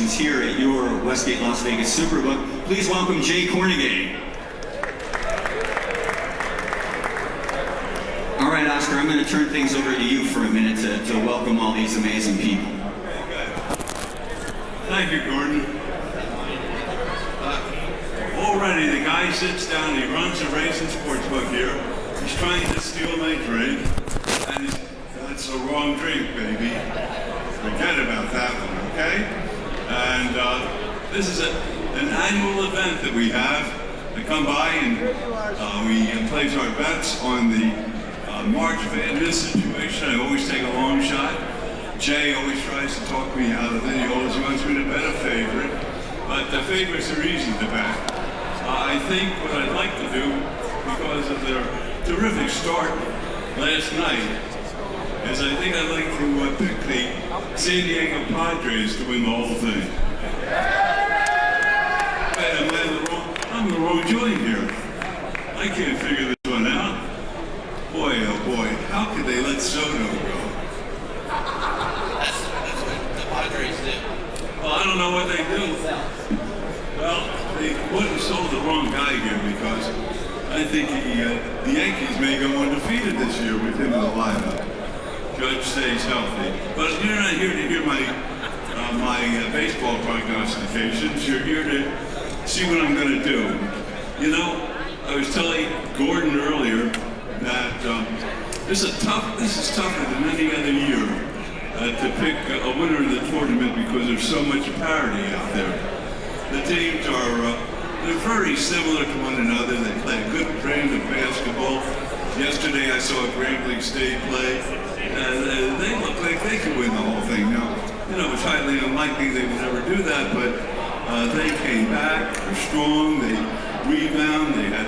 congratulations here at your Westgate Las Vegas Superbook. Please welcome Jay Cornegay. All right, Oscar, I'm going to turn things over to you for a minute to welcome all these amazing people. Thank you, Gordon. Already the guy sits down, he runs a racing sports book here. He's trying to steal my drink, and that's a wrong drink, baby. Forget about that one, okay? And this is an annual event that we have. I come by and we place our bets on the March Madness situation. I always take a long shot. Jay always tries to talk me out of it. He always wants me to bet a favorite, but the favorites are easy to bet. I think what I'd like to do, because of their terrific start last night, is I think I'd like to pick the San Diego Padres to win the whole thing. I'm the wrong joint here. I can't figure this one out. Boy, oh boy, how could they let Soto go? That's what the Padres do. Well, I don't know what they do. Well, they wouldn't have sold the wrong guy here, because I think the Yankees may go undefeated this year with him in the lineup. Judge stays healthy. But you're not here to hear my baseball prognostications. You're here to see what I'm going to do. You know, I was telling Gordon earlier that this is tougher than any other year to pick a winner in the tournament, because there's so much parity out there. The teams are they're very similar to one another. They play a good brand of basketball. Yesterday I saw Grambling State play, and they look like they could win the whole thing. Now, you know, it's highly unlikely they would ever do that, but they came back, they're strong, they rebound, they had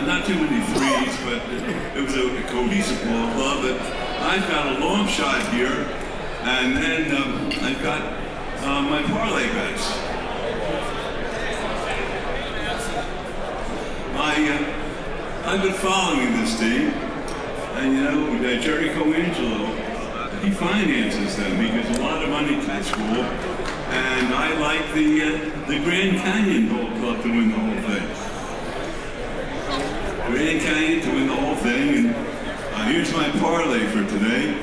not too many threes, but it was a cohesive ball club. But I've got a long shot here, and then I've got my parlay bets. I've been following this team, and you know, Jerry Colangelo, he finances them. He gets a lot of money to the school, and I like the Grand Canyon Ball Club to win the whole thing. Grand Canyon to win the whole thing, and here's my parlay for today.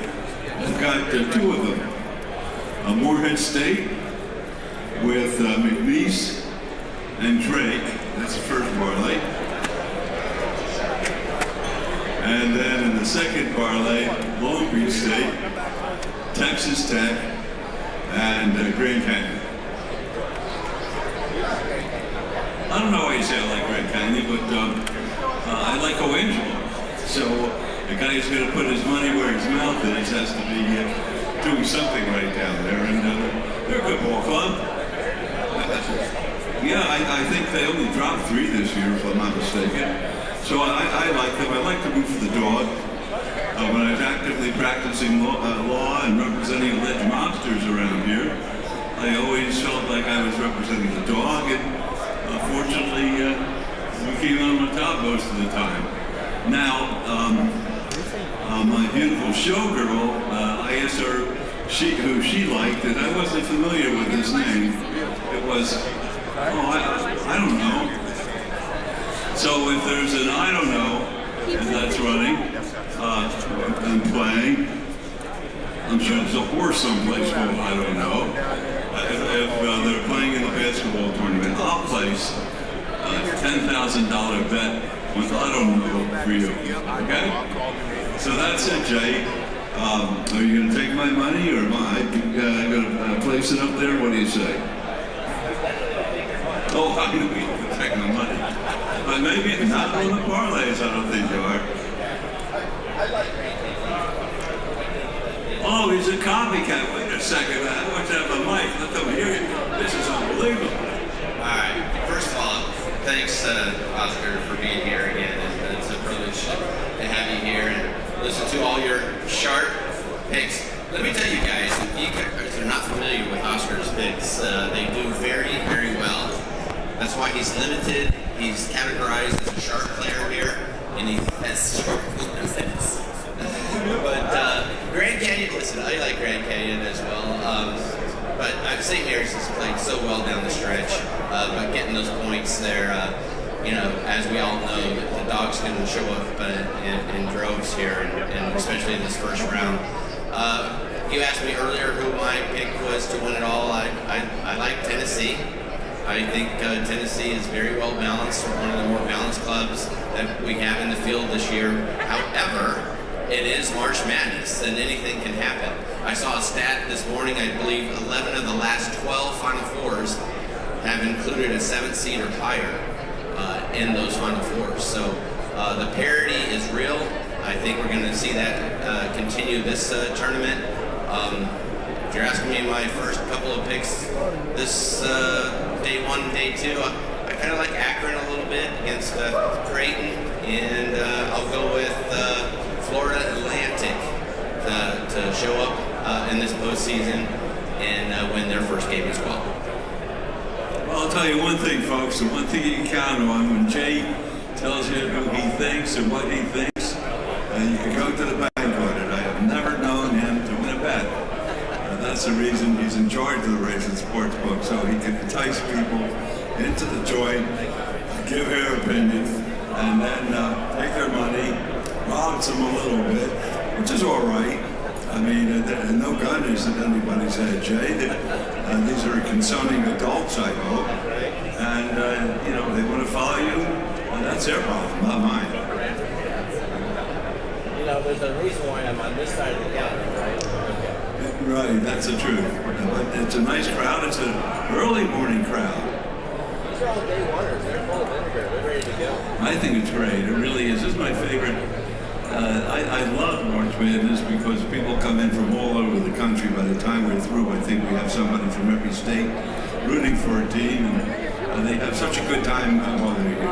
I've got two of them. Morehead State with McNeese and Drake. That's the first parlay. And then in the second parlay, Long Beach State, Texas Tech, and Grand Canyon. I don't know why you say I like Grand Canyon, but I like Colangelo. So the guy who's going to put his money where his mouth is has to be doing something right down there. And they're a good ball club. Yeah, I think they only dropped 3 this year, if I'm not mistaken. So I like them. I like to root for the dog. When I was actively practicing law and representing alleged mobsters around here, I always felt like I was representing the dog, and fortunately, we came out on top most of the time. Now, my beautiful showgirl, I asked her who she liked, and I wasn't familiar with his name. It was, I don't know. So if there's an I don't know, and that's running and playing, I'm sure there's a horse someplace called I don't know. If they're playing in the basketball tournament, I'll place a $10,000 bet with I don't know for you. Okay? So that's it, Jay. Are you going to take my money, or am I going to place it up there? What do you say? Oh, I'm going to be taking the money. But maybe not on the parlays, I don't think you are. Oh, he's a copycat. Wait a second, man. I want to have a mic. Let them hear you. This is unbelievable. All right. First of all, thanks, Oscar, for being here again. It's a privilege to have you here and listen to all your sharp picks. Let me tell you guys, if you guys are not familiar with Oscar's picks, they do very, very well. That's why he's limited. He's categorized as a sharp player here, and he has sharp limits. But Grand Canyon, listen, I like Grand Canyon as well. But St. Mary's has played so well down the stretch, but getting those points there, as we all know, the Dogs can show up in droves here, and especially in this first round. You asked me earlier who my pick was to win it all. I like Tennessee. I think Tennessee is very well balanced, one of the more balanced clubs that we have in the field this year. However, it is March Madness, and anything can happen. I saw a stat this morning, I believe 11 of the last 12 Final Fours have included a 7th seed or higher in those Final Fours. So the parity is real. I think we're going to see that continue this tournament. If you're asking me my first couple of picks this day 1 and day 2, I kind of like Akron a little bit against Creighton, and I'll go with Florida Atlantic to show up in this postseason and win their first game as well. Well, I'll tell you one thing, folks, and one thing you can count on when Jay tells you who he thinks and what he thinks, you can go to the bank on it. I have never known him to win a bet. That's the reason he's in charge of the Racing Sports Book, so he can entice people into the joint, give their opinion, and then take their money, rob them a little bit, which is all right. I mean, no gun is at anybody's head, Jay. These are consenting adults, I hope. And, they want to follow you, and that's their problem, not mine. There's a reason why I'm on this side of the counter, right? Right, that's the truth. But it's a nice crowd. It's an early morning crowd. These are all day oneers. They're full of vinegar. They're ready to go. I think it's great. It really is. This is my favorite. I love March Madness because people come in from all over the country. By the time we're through, I think we have somebody from every state rooting for a team, and they have such a good time while they're here.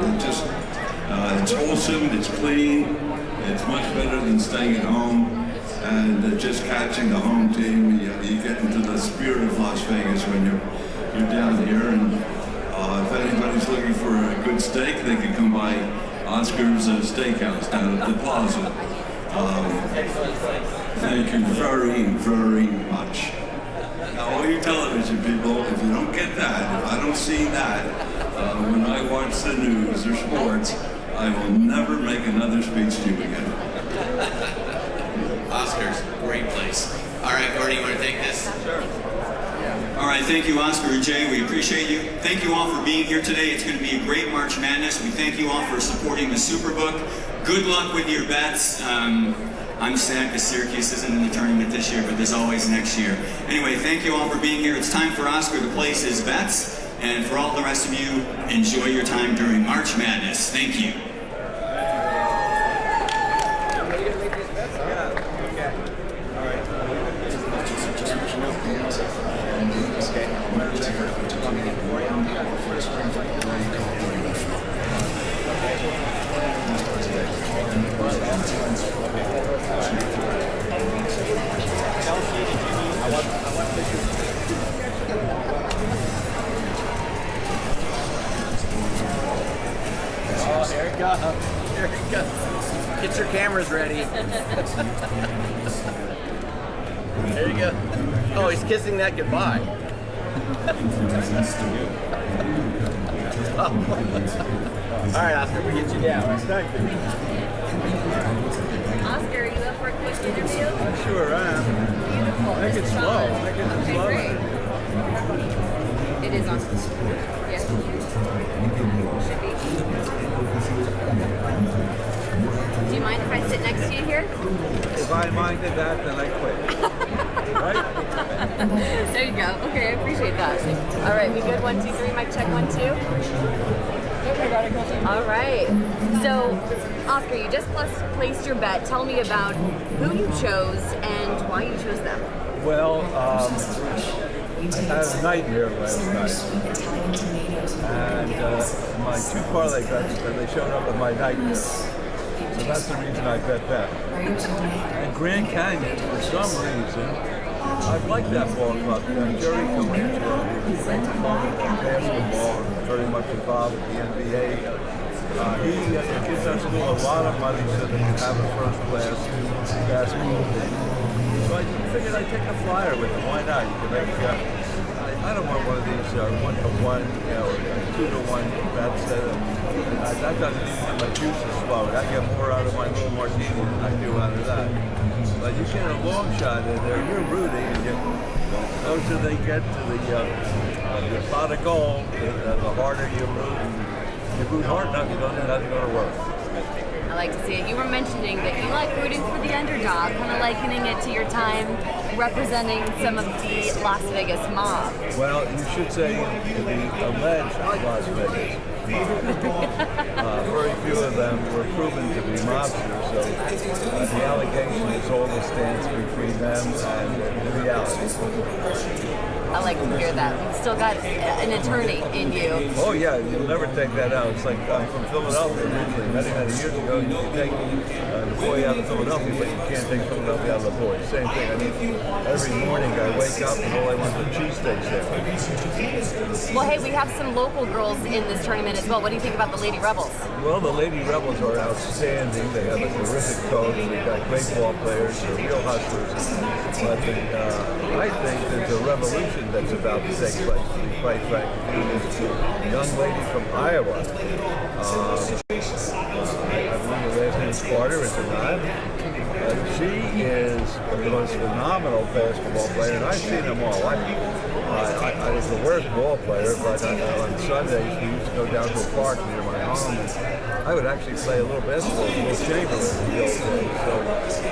It's wholesome, it's clean, it's much better than staying at home and just catching the home team. You get into the spirit of Las Vegas when you're down here, and if anybody's looking for a good steak, they can come by Oscar's Steakhouse down at the Plaza. Thank you very, very much. Now, all you television people, if you don't get that, if I don't see that when I watch the news or sports, I will never make another speech to you again. Oscar's great place. All right, Gordy, you want to take this? Sure. All right, thank you, Oscar and Jay. We appreciate you. Thank you all for being here today. It's going to be a great March Madness. We thank you all for supporting the Superbook. Good luck with your bets. I'm sad because Syracuse isn't in the tournament this year, but there's always next year. Anyway, thank you all for being here. It's time for Oscar to place his bets. And for all the rest of you, enjoy your time during March Madness. Thank you. Oh, here it goes. Here it goes. Get your cameras ready. There you go. Oh, he's kissing that goodbye. All right, Oscar, we get you down. Thank you. Oscar, are you up for a quick interview? I sure am. Beautiful. Make it This is slow. fun. Make it Okay, slow. great. It is on. Yes. Should be. Do you mind if I sit next to you here? If I minded that, then I quit. Right? There you go. Okay, I appreciate that. All right, we good? 1, 2, 3. Mic check. 1, 2. All right. So, Oscar, you just placed your bet. Tell me about who you chose and why you chose them. Well, I had a nightmare last night. And my two parlay bets, they showed up with my nightmare. So that's the reason I bet that. And Grand Canyon, for some reason, I've liked that ball club. Jerry Colangelo, who's a great proponent of basketball, very much involved with the NBA. He gives us a lot of money so that we can have a first-class basketball team. So I figured I'd take a flyer with him. Why not? You can make I don't want one of these 1-to-1, or 2-to-1 bets. That doesn't even get my juices flowing. I get more out of my little martini than I do out of that. But you get a long shot in there, you're rooting, and the closer they get to the pot of gold, the harder you root. If you root hard enough, you don't think that's going to work. I like to see it. You were mentioning that you like rooting for the underdog, kind of likening it to your time representing some of the Las Vegas mob. Well, you should say the alleged Las Vegas mob. Very few of them were proven to be mobsters, so the allegation is all that stands between them and the reality. I like to hear that. You've still got an attorney in you. Oh yeah, you'll never take that out. It's like I'm from Philadelphia originally. Many years ago, you can take the boy out of Philadelphia, but you can't take Philadelphia out of the boy. Same thing. I mean, every morning I wake up and all I want is a cheesesteak sandwich. Well, hey, we have some local girls in this tournament as well. What do you think about the Lady Rebels? Well, the Lady Rebels are outstanding. They have a terrific coach. They've got great ball players. They're real hustlers. But I think there's a revolution that's about to take place, to be quite frank. This young lady from Iowa. I believe the last name's Carter, is it not? She is the most phenomenal basketball player, and I've seen them all. I was the worst ball player, but on Sundays we used to go down to a park near my home, and I would actually play a little basketball with Will Chamberlain in the old days. So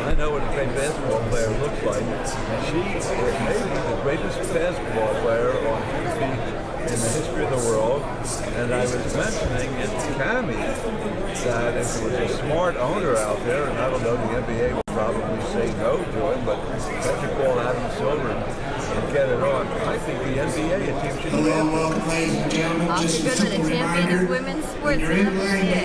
I know what a great basketball player looks like. And she is maybe the greatest basketball player on TV in the history of the world. And I was mentioning in Cami that if there was a smart owner out there, and I don't know, the NBA would probably say no to him, but they should call Adam Silver and get it on. I think the NBA, a team should ladies and gentlemen, just Oscar Goodman, a champion of women's sports.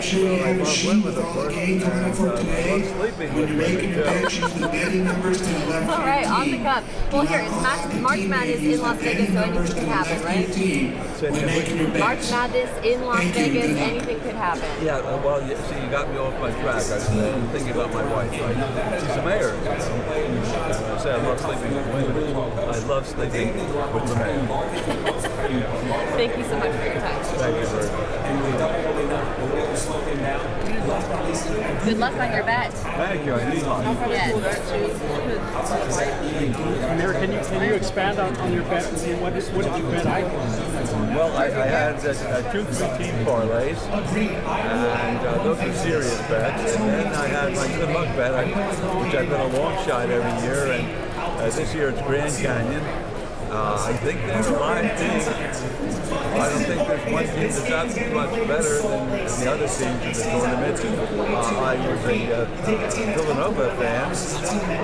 make sure you have your sheet with all the game coming up for today. When you're making predictions, the betting numbers to the left. All right, on the cup. Well, here, it's March Madness in Las Vegas, so anything can happen, right? When making your March bets. Madness in Las Vegas, anything could happen. Yeah, well, see, you got me off my track. I was thinking about my wife, right? She's a mayor. I say I love sleeping with women. I love sleeping with the mayor. Thank you so much for your time. Thank you very much. Good luck on your bet. Thank you. I need luck. Yes. Mayor, can you expand on your bet? What did you bet? Well, I had 2-3 team parlays, and those are serious bets. And then I had my good luck bet, which I've been a long shot every year, and this year it's Grand Canyon. I think there's a lot of teams. I don't think there's one team that's that much better than the other teams in the tournament. I was a Villanova fan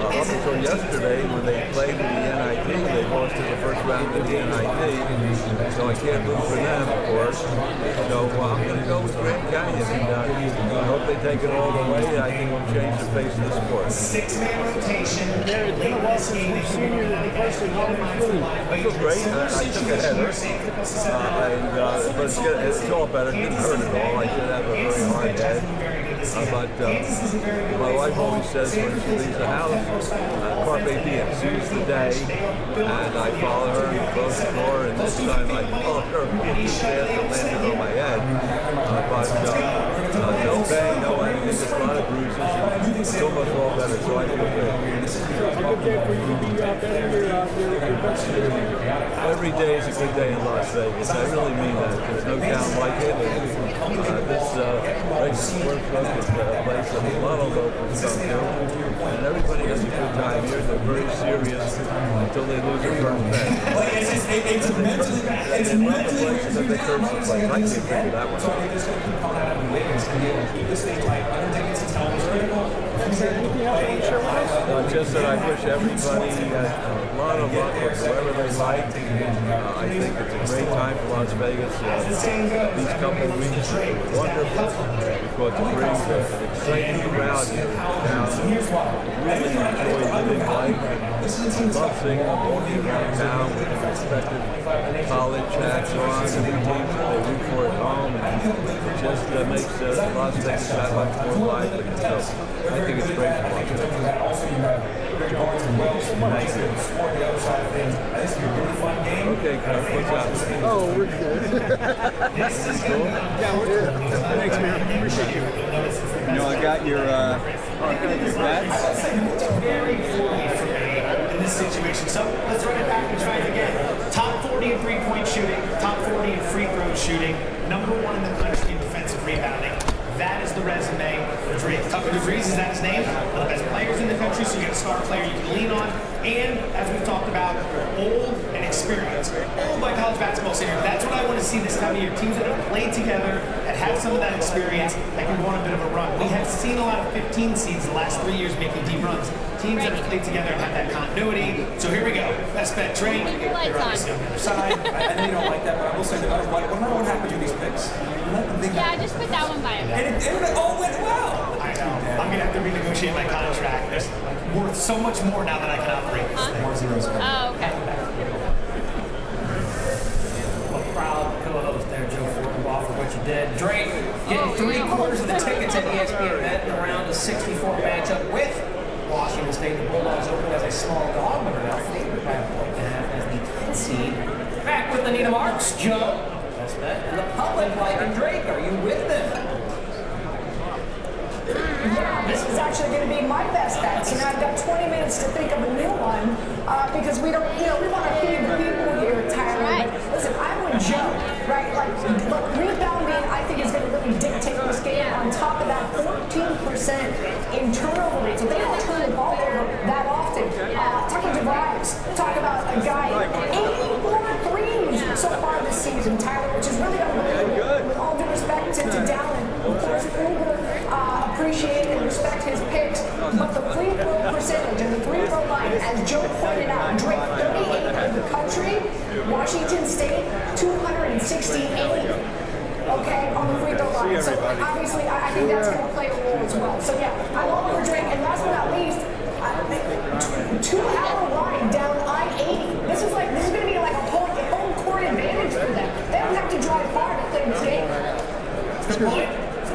up until yesterday when they played in the NIT. They lost in the first round of the NIT, so I can't root for them, of course. So I'm going to go with Grand Canyon, and I hope they take it all the way. I think it'll change the face of the sport. Mayor, it's been a while since we've seen you in person. How are you feeling? I feel great. I took a header, but it's all better. It didn't hurt at all. I did have a very hard head. But my wife always says when she leaves the house, carpe diem, seize the day, and I follow her and close the door, and this time I followed her too fast and landed on my head. But no pain, no anything, just a lot of bruises. It's almost all better, so I feel good. Good day for you to be out there in your best. Every day is a good day in Las Vegas. I really mean that. There's no town like it. This Vegas Sports Book is a place that a lot of locals come to. And everybody has a good time here. They're very serious until they lose their first bet. And then one of the places that they curse the place. I can't figure that one out. Just that I wish everybody a lot of luck with whoever they like. I think it's a great time for Las Vegas. These couple of weeks are wonderful because it brings an exciting crowd here in town. Really enjoy living life. I love seeing them walking around town with their respective college hats on and the teams that they root for at home. And it just makes Las Vegas that much more lively. So I think it's great for Las Vegas. Great points as well. So nice to score the other side of things. I think it's gonna be a really fun game. Okay, Coach, what's up? Oh, we're good. Yeah, we're good. Thanks, man. Appreciate you. You know, I got your bets. Very poorly for me in this situation. So let's run it back and try it again. Top 40 in three-point shooting, top 40 in free throw shooting, #1 in the country in defensive rebounding. That is the resume of Drake. Tucker DeVries, is that his name? One of the best players in the country, so you get a star player you can lean on. And, as we've talked about, old and experienced. Old by college basketball standards. That's what I want to see this time of year. Teams that have played together, that have some of that experience, that can go on a bit of a run. We have seen a lot of 15 seeds the last 3 years making deep runs. Teams that have played together and have that continuity. So here we go. Best bet Drake. They're obviously on the other side. I know you don't like that, but I will say no matter what happens with these picks, let them think Yeah, just put that one by him. and it all went well. I know. I'm going to have to renegotiate my contract. It's worth so much more now that I can operate this thing. More zeros coming. Oh, okay. A proud co-host there, Joe Fortenbaugh, for what you did. Drake getting 3/4 of the tickets at ESPN betting around a 64 matchup with Washington State. The Bulldogs open as a small dog, but are now favored by a 1.5 as the 10th seed. Back with Anita Marks, Joe. Best bet. And the public liking Drake. Are you with them? Yeah, this is actually going to be my best bet. So now I've got 20 minutes to think of a new one because we don't, we want to feed the people here entirely. But listen, I'm with Joe, right? Like, look, rebounding, I think, is going to really dictate this game. On top of that, 14% in turnover rate. So they don't turn the ball over that often. Tucker DeVries, talk about a guy, 84 threes so far this season, Tyler, which is really unbelievable. With all due respect to Dallin, of course, Uber appreciate and respect his picks, but the free throw percentage and the free throw line, as Joe pointed out, Drake 38th in the country, Washington State 268th. Okay, on the free throw line. So obviously, I think that's going to play a role as well. So yeah, I love for Drake, and last but not least, 2-hour ride down I-80. This is going to be like a home court advantage for them. They don't have to drive far to play this game. Good point.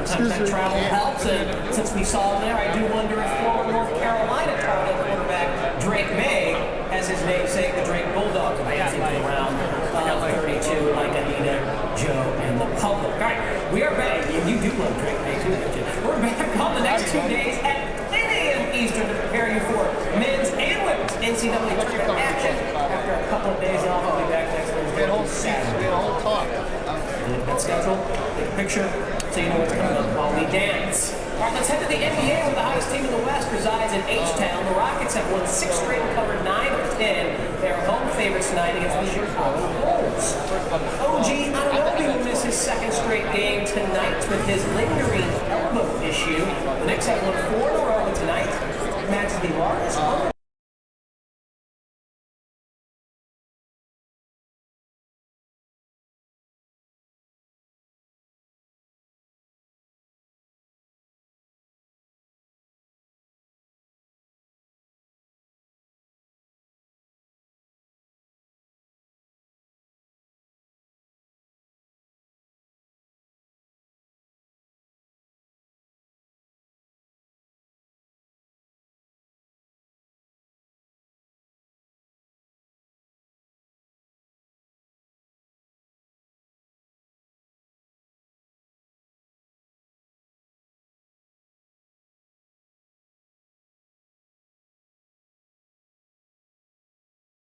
Sometimes that travel helps, and since we saw him there, I do wonder if former North Carolina Tar quarterback Drake May has his namesake, the Drake Bulldogs, will be thinking around 32 like Anita, Joe, and the public. All right, we are back. You do love Drake May too, don't you? We're back on the next 2 days at 10 a.m. Eastern to prepare you for men's and women's NCAA tournament action. After a couple of days off, I'll be back next Wednesday. Saturday. We had a whole talk. That schedule, take a picture, so you know what's coming up while we dance. All right, let's head to the NBA, where the hottest team in the West resides in H-Town. The Rockets have won 6 straight and covered 9 of 10. They are home favorites tonight against the Chicago Bulls.